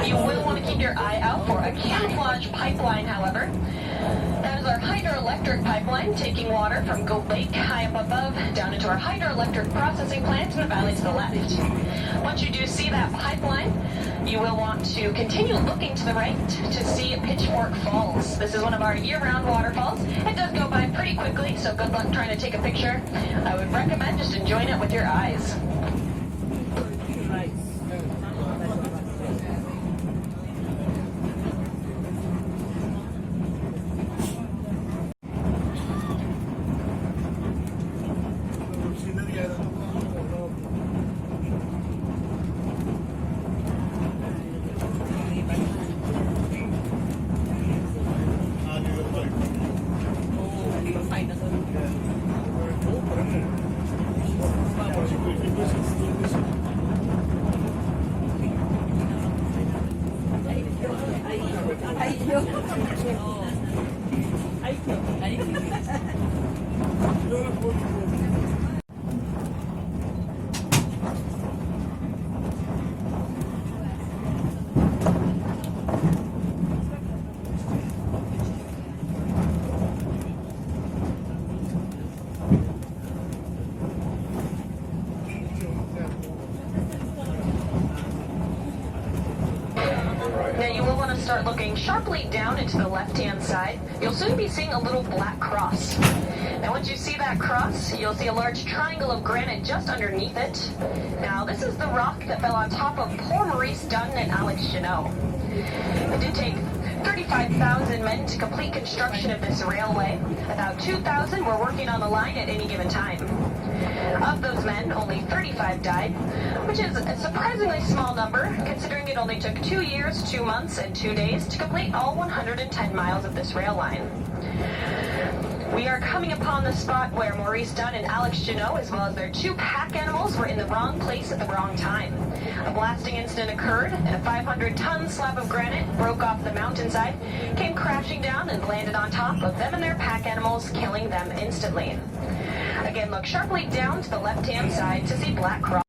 You will want to keep your eye out for a camouflage pipeline, however. That is our hydroelectric pipeline, taking water from Goat Lake high up above down into our hydroelectric processing plant in the valley to the left. Once you do see that pipeline, you will want to continue looking to the right to see Pitchfork Falls. This is one of our year-round waterfalls. It does go by pretty quickly, so good luck trying to take a picture. I would recommend just enjoying it with your eyes. Start looking sharply down into the left-hand side, you'll soon be seeing a little black cross. Now once you see that cross, you'll see a large triangle of granite just underneath it. Now this is the rock that fell on top of poor Maurice Dunn and Alex Jeannot. It did take 35,000 men to complete construction of this railway. About 2,000 were working on the line at any given time. Of those men, only 35 died, which is a surprisingly small number, considering it only took 2 years, 2 months, and 2 days to complete all 110 miles of this rail line. We are coming upon the spot where Maurice Dunn and Alex Jeannot, as well as their 2 pack animals, were in the wrong place at the wrong time. A blasting incident occurred, and a 500-ton slab of granite broke off the mountainside, came crashing down and landed on top of them and their pack animals, killing them instantly. Again, look sharply down to the left-hand side to see black cross.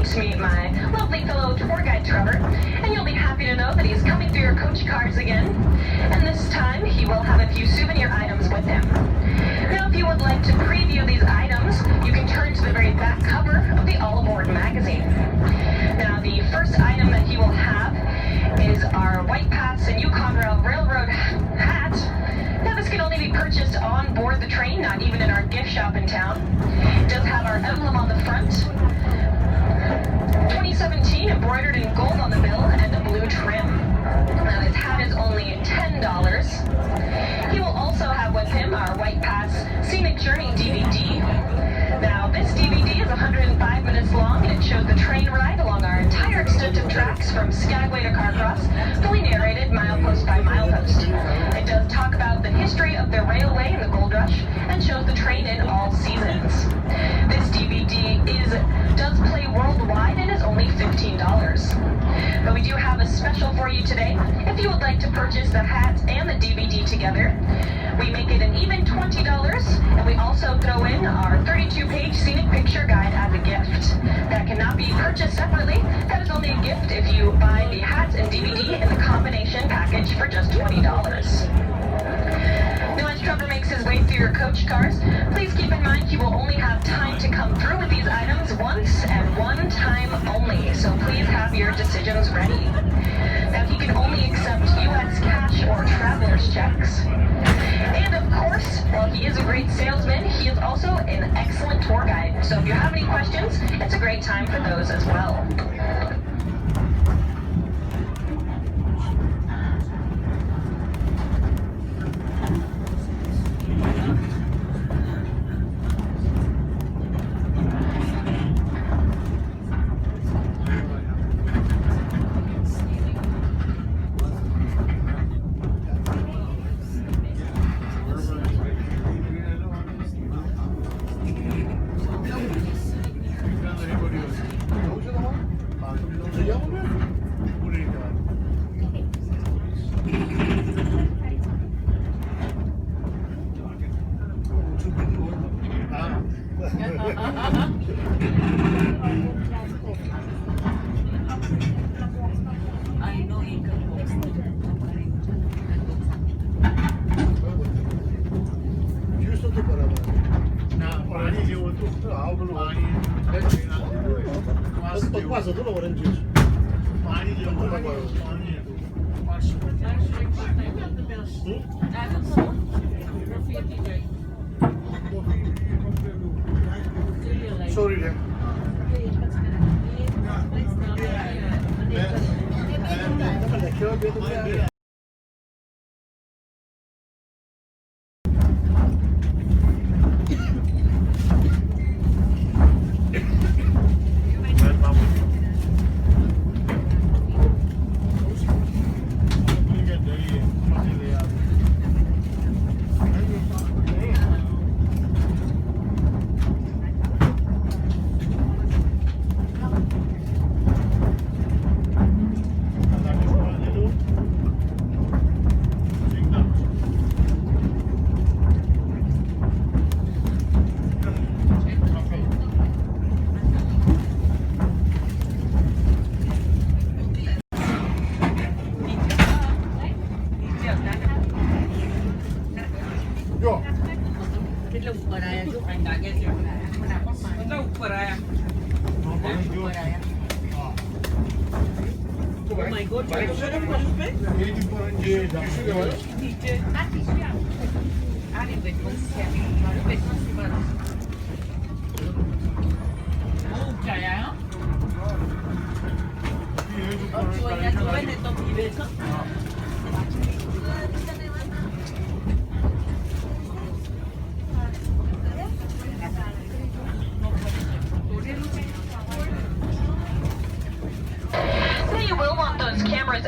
to meet my lovely fellow tour guide Trevor, and you'll be happy to know that he's coming through your coach cars again. And this time, he will have a few souvenir items with him. Now, if you would like to preview these items, you can turn to the very back cover of the All Aboard magazine. Now, the first item that he will have is our White Pass and Yukon Railroad hat. Now, this can only be purchased on board the train, not even in our gift shop in town. It does have our emblem on the front, 2017 embroidered in gold on the bill and a blue trim. Now, this hat is only $10. He will also have with him our White Pass Scenic Journey DVD. Now, this DVD is 105 minutes long, and it shows the train ride along our entire extent of tracks from Skagway to Carcross, fully narrated milepost by milepost. It does talk about the history of the railway and the gold rush, and shows the train in all seasons. This DVD does play worldwide and is only $15. But we do have a special for you today. If you would like to purchase the hat and the DVD together, we make it an even $20, and we also throw in our 32-page scenic picture guide as a gift. That cannot be purchased separately. That is only a gift if you buy the hat and DVD in the combination package for just $20. Now, as Trevor makes his way through your coach cars, please keep in mind he will only have time to come through with these items once and one time only, so please have your decisions ready. Now, he can only accept U.S. cash or traveler's checks. And of course, while he is a great salesman, he is also an excellent tour guide. So if you have any questions, it's a great time for those as well.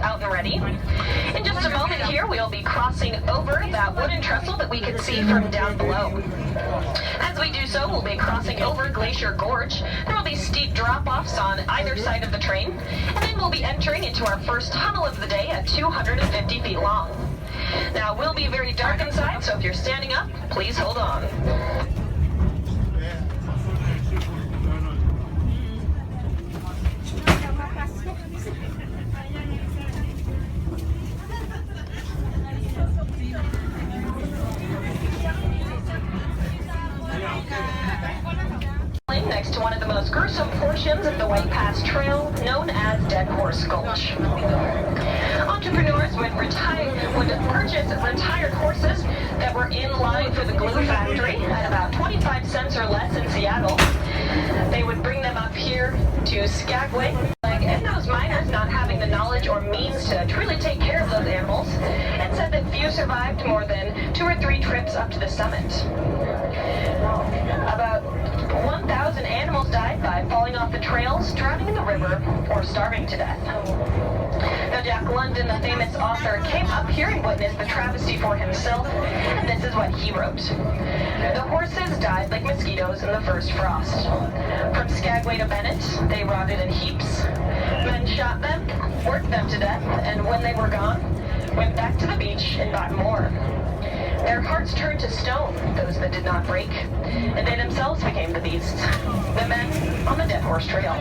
Out and ready. In just a moment here, we'll be crossing over that wooden trestle that we can see from down below. As we do so, we'll be crossing over Glacier Gorge. There will be steep drop-offs on either side of the train, and then we'll be entering into our first tunnel of the day at 250 feet long. Now, it will be very dark inside, so if you're standing up, please hold on. next to one of the most gruesome portions of the White Pass Trail, known as Dead Horse Gulch. Entrepreneurs would purchase retired horses that were in line for the glue factory at about 25 cents or less in Seattle. They would bring them up here to Skagway. And those miners, not having the knowledge or means to truly take care of those animals, and said that few survived more than 2 or 3 trips up to the summit. About 1,000 animals died by falling off the trails, drowning in the river, or starving to death. Now, Jack London, the famous author, came up here and witnessed the travesty for himself, and this is what he wrote. The horses died like mosquitoes in the first frost. From Skagway to Bennett, they rotted in heaps. Men shot them, worked them to death, and when they were gone, went back to the beach and bought more. Their hearts turned to stone, those that did not break, and they themselves became the beasts, the men on the Dead Horse Trail.